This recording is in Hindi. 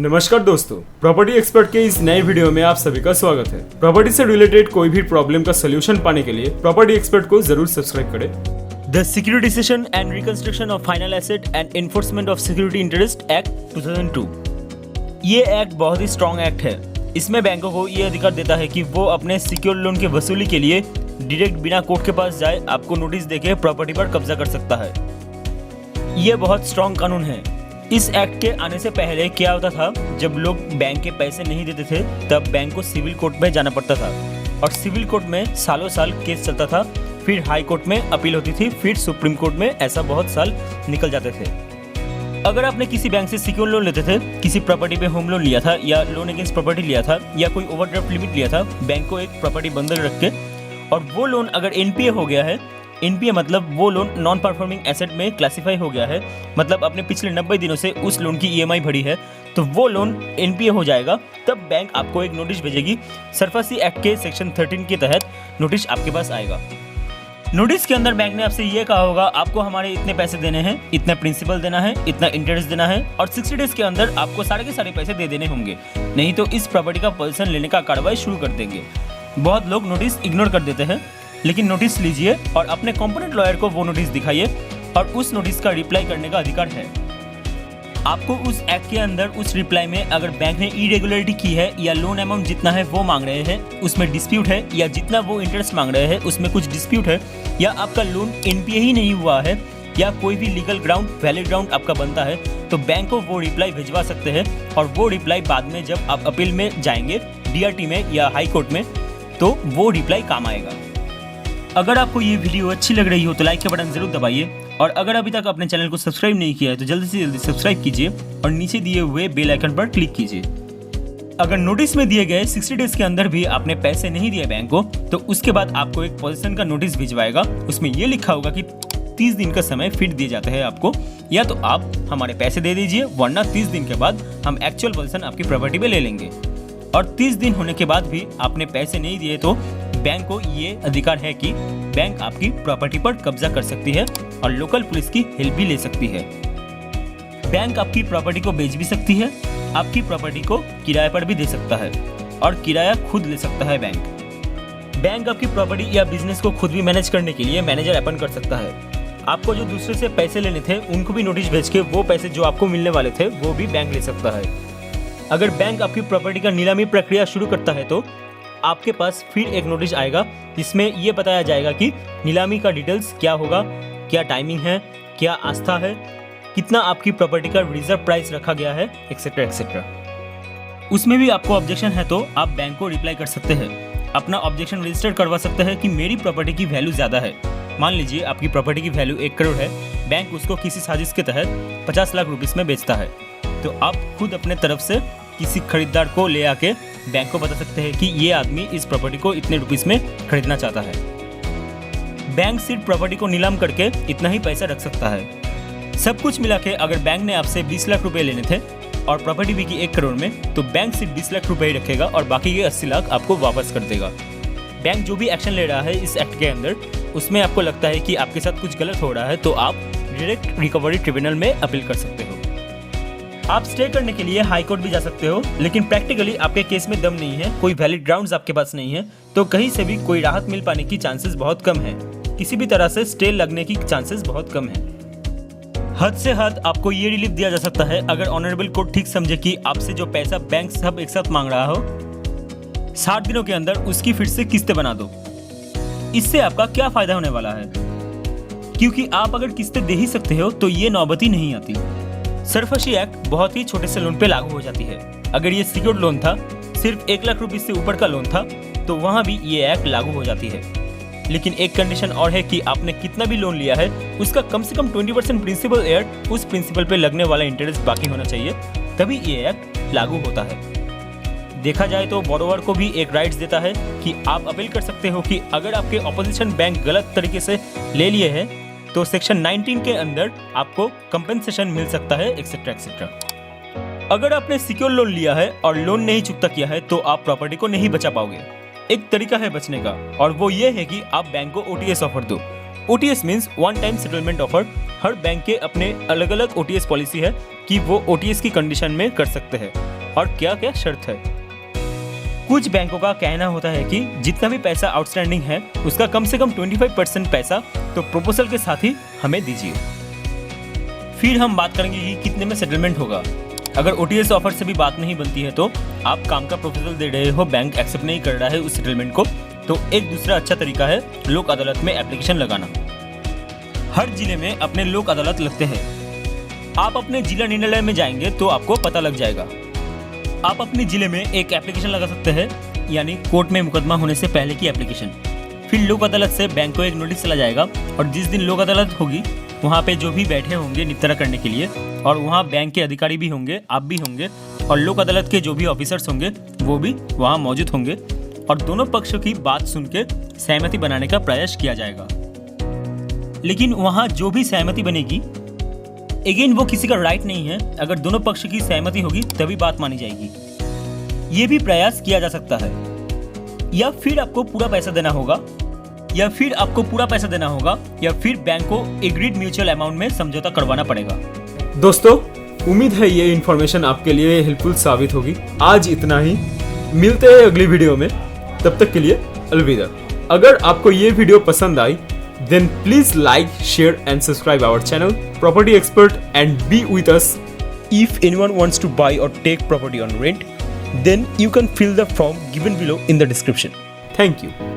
नमस्कार दोस्तों, प्रॉपर्टी एक्सपर्ट के इस नए वीडियो में आप सभी का स्वागत है। प्रॉपर्टी से रिलेटेड कोई भी प्रॉब्लम का सोल्यूशन पाने के लिए प्रॉपर्टी एक्सपर्ट को जरूर सब्सक्राइब करें। The Securitisation and Reconstruction of Final Asset and Enforcement of Security Interest Act 2002। ये एक्ट बहुत ही स्ट्रॉन्ग एक्ट है। इसमें बैंकों को ये अधिकार देता है कि वो अपने सिक्योर लोन की वसूली के लिए डायरेक्ट बिना कोर्ट के पास जाए आपको नोटिस देके प्रॉपर्टी पर कब्जा कर सकता है। ये बहुत स्ट्रॉन्ग कानून है। इस एक्ट के आने से पहले क्या होता था, जब लोग बैंक के पैसे नहीं देते थे तब बैंक को सिविल कोर्ट में जाना पड़ता था और सिविल कोर्ट में सालों साल केस चलता था। फिर हाई कोर्ट में अपील होती थी, फिर सुप्रीम कोर्ट में, ऐसा बहुत साल निकल जाते थे। अगर आपने किसी बैंक से सिक्योर लोन लेते थे, किसी प्रॉपर्टी पे होम लोन लिया था या लोन अगेंस्ट प्रॉपर्टी लिया था या कोई ओवरड्राफ्ट लिमिट लिया था बैंक को एक प्रॉपर्टी बंधक रख के, और वो लोन अगर एनपीए हो गया है, एनपीए मतलब वो लोन नॉन परफॉर्मिंग एसेट में क्लासिफाई हो गया है, मतलब आपने पिछले 90 दिनों से उस लोन की ईएमआई भरी है, तो वो लोन एनपीए हो जाएगा। तब बैंक आपको एक नोटिस भेजेगी। सरफासी एक्ट के सेक्शन 13 के तहत नोटिस आपके पास आएगा। नोटिस के अंदर बैंक ने आपसे ये कहा होगा, आपको हमारे इतने पैसे देने हैं, इतना प्रिंसिपल देना है, इतना इंटरेस्ट देना है और 60 डेज के अंदर आपको सारे के सारे पैसे दे देने होंगे, नहीं तो इस प्रॉपर्टी का पोजीशन लेने का कार्रवाई शुरू कर देंगे। बहुत लोग नोटिस इग्नोर कर देते हैं, लेकिन नोटिस लीजिए और अपने कॉम्पोनेंट लॉयर को वो नोटिस दिखाइए और उस नोटिस का रिप्लाई करने का अधिकार है। आपको उस एक्ट के अंदर उस रिप्लाई में अगर बैंक ने इरेगुलरिटी की है या लोन अमाउंट जितना है वो मांग रहे हैं उसमें डिस्प्यूट है, या जितना वो इंटरेस्ट मांग रहे हैं उसमें कुछ डिस्प्यूट है, या आपका लोन एनपीए ही नहीं हुआ है, या कोई भी लीगल ग्राउंड, वैलिड ग्राउंड आपका बनता है, तो बैंक को वो रिप्लाई भिजवा सकते हैं। और वो रिप्लाई बाद में जब आप अपील में जाएंगे डीआरटी में या हाई कोर्ट में, तो वो रिप्लाई काम आएगा। अगर आपको ये वीडियो अच्छी लग रही हो तो लाइक का बटन जरूर दबाइए, और अगर अभी तक अपने चैनल को सब्सक्राइब नहीं किया है तो जल्दी से जल्दी सब्सक्राइब कीजिए और नीचे दिए हुए बेल आइकन पर क्लिक कीजिए। अगर नोटिस में दिए गए 60 डेज के अंदर भी आपने पैसे नहीं दिए बैंक को, तो उसके बाद आपको एक पोजीशन का नोटिस भिजवाएगा। उसमें ये लिखा होगा कि 30 दिन का समय फिर दिए जाते हैं आपको, या तो आप हमारे पैसे दे दीजिए वरना 30 दिन के बाद हम एक्चुअल पोजीशन आपकी प्रॉपर्टी पे ले लेंगे। और 30 दिन होने के बाद भी आपने पैसे नहीं दिए तो बैंक को ये अधिकार है कि बैंक आपकी प्रॉपर्टी पर कब्जा कर सकती है और लोकल पुलिस की हेल्प भी ले सकती है। बैंक आपकी प्रॉपर्टी को बेच भी सकती है, आपकी प्रॉपर्टी को किराए पर भी दे सकता है और किराया खुद ले सकता है बैंक आपकी प्रॉपर्टी या बिजनेस को खुद भी मैनेज करने के लिए मैनेजर अपॉइंट कर सकता है। आपको जो दूसरे से पैसे लेने थे उनको भी नोटिस भेज के वो पैसे जो आपको मिलने वाले थे वो भी बैंक ले सकता है। अगर बैंक आपकी प्रॉपर्टी का नीलामी प्रक्रिया शुरू करता है तो आपके पास फिर एक नोटिस आएगा जिसमें ये बताया जाएगा कि नीलामी का डिटेल्स क्या होगा, क्या टाइमिंग है, क्या आस्था है, कितना आपकी प्रॉपर्टी का रिजर्व प्राइस रखा गया है, एक्सेट्रा एक्सेट्रा। उसमें भी आपको ऑब्जेक्शन है तो आप बैंक को रिप्लाई कर सकते हैं, अपना ऑब्जेक्शन रजिस्टर करवा सकते हैं कि मेरी प्रॉपर्टी की वैल्यू ज़्यादा है। मान लीजिए आपकी प्रॉपर्टी की वैल्यू 1 करोड़ है, बैंक उसको किसी साजिश के तहत 50 लाख रुपीस में बेचता है, तो आप खुद अपने तरफ से किसी खरीदार को ले आके बैंक को बता सकते हैं कि ये आदमी इस प्रॉपर्टी को इतने रुपीस में खरीदना चाहता है। बैंक सिर्फ प्रॉपर्टी को नीलाम करके इतना ही पैसा रख सकता है। सब कुछ मिला के अगर बैंक ने आपसे 20 लाख रुपए लेने थे और प्रॉपर्टी बिकी 1 करोड़ में, तो बैंक सिर्फ 20 लाख रुपए ही रखेगा और बाकी के 80 लाख आपको वापस कर देगा। बैंक जो भी एक्शन ले रहा है इस एक्ट के अंदर, उसमें आपको लगता है कि आपके साथ कुछ गलत हो रहा है तो आप डायरेक्ट रिकवरी ट्रिब्यूनल में अपील कर सकते हो। आप स्टे करने के लिए हाई कोर्ट भी जा सकते हो, लेकिन प्रैक्टिकली आपके केस में दम नहीं है, कोई वैलिड ग्राउंड्स आपके पास नहीं है, तो कहीं से भी कोई राहत मिल पाने की चांसेस बहुत कम है। किसी भी तरह से स्टे लगने की चांसेस बहुत कम है। हद से हद आपको ये रिलीफ दिया जा सकता है अगर ऑनरेबल कोर्ट ठीक समझे कि आपसे जो पैसा बैंक सब एक साथ मांग रहा हो, 60 दिनों के अंदर उसकी फिर से किस्तें बना दो। इससे आपका क्या फायदा होने वाला है, क्योंकि आप अगर किस्तें दे ही सकते हो तो ये नौबत ही नहीं आती। सरफासी एक्ट बहुत ही छोटे से लोन पे लागू हो जाती है। अगर ये सिक्योर्ड लोन था, सिर्फ 1 लाख रुपए से ऊपर का लोन था, तो वहाँ भी ये एक्ट लागू हो जाती है। लेकिन एक कंडीशन और है कि आपने कितना भी लोन लिया है उसका कम से कम 20% प्रिंसिपल एयर उस प्रिंसिपल पे लगने वाला इंटरेस्ट बाकी होना चाहिए, तभी ये एक्ट लागू होता है। देखा जाए तो बोरोवर को भी एक राइट्स देता है कि आप अपील कर सकते हो कि अगर आपके ऑपोजिशन बैंक गलत तरीके से ले लिए हैं तो सेक्शन 19 के अंदर आपको कंपेंसेशन मिल सकता है, एक्सेट्रा एक्सेट्रा। अगर आपने सिक्योर लोन लिया है और लोन नहीं चुकता किया है तो आप प्रॉपर्टी को नहीं बचा पाओगे। एक तरीका है बचने का, और वो ये है कि आप बैंक को ओटीएस ऑफर दो। OTS means one time settlement offer. हर बैंक के अपने अलग अलग OTS पॉलिसी है कि वो OTS की कंडीशन में कर सकते हैं और क्या क्या शर्त है। कुछ बैंकों का कहना होता है कि जितना भी पैसा आउटस्टैंडिंग है उसका कम से कम 25% पैसा तो प्रपोजल के साथ ही हमें दीजिए। फिर हम बात करेंगे कि कितने में सेटलमेंट होगा। अगर OTS ऑफर से भी बात नहीं बनती है तो आप काम का प्रपोजल दे रहे हो, बैंक एक्सेप्ट नहीं कर रहा है उस सेटलमेंट को, तो एक दूसरा अच्छा तरीका है लोक अदालत में एप्लीकेशन लगाना। हर जिले में अपने लोक अदालत लगते हैं। आप अपने जिला न्यायालय में जाएंगे तो आपको पता लग जाएगा। आप अपने जिले में एक एप्लीकेशन लगा सकते हैं, यानी कोर्ट में मुकदमा होने से पहले की एप्लीकेशन। फिर लोक अदालत से बैंक को एक नोटिस चला जाएगा और जिस दिन लोक अदालत होगी वहाँ पे जो भी बैठे होंगे निपटारा करने के लिए, और वहाँ बैंक के अधिकारी भी होंगे, आप भी होंगे, और लोक अदालत के जो भी ऑफिसर्स होंगे वो भी वहाँ मौजूद होंगे, और दोनों पक्षों की बात सुन के सहमति बनाने का प्रयास किया जाएगा। लेकिन वहाँ जो भी सहमति बनेगी, अगेन वो किसी का राइट नहीं है, अगर दोनों पक्ष की सहमति होगी तभी बात मानी जाएगी। ये भी प्रयास किया जा सकता है, या फिर आपको पूरा पैसा देना होगा, या फिर बैंक को एग्रीड म्यूचुअल अमाउंट में समझौता करवाना पड़ेगा। दोस्तों, उम्मीद है ये इन्फॉर्मेशन आपके लिए हेल्पफुल साबित होगी। आज इतना ही, मिलते हैं अगली वीडियो में, तब तक के लिए अलविदा। अगर आपको ये वीडियो पसंद आई then please like, share and subscribe our channel Property Expert and be with us. If anyone wants to buy or take property on rent, then you can fill the form given below in the description. Thank you.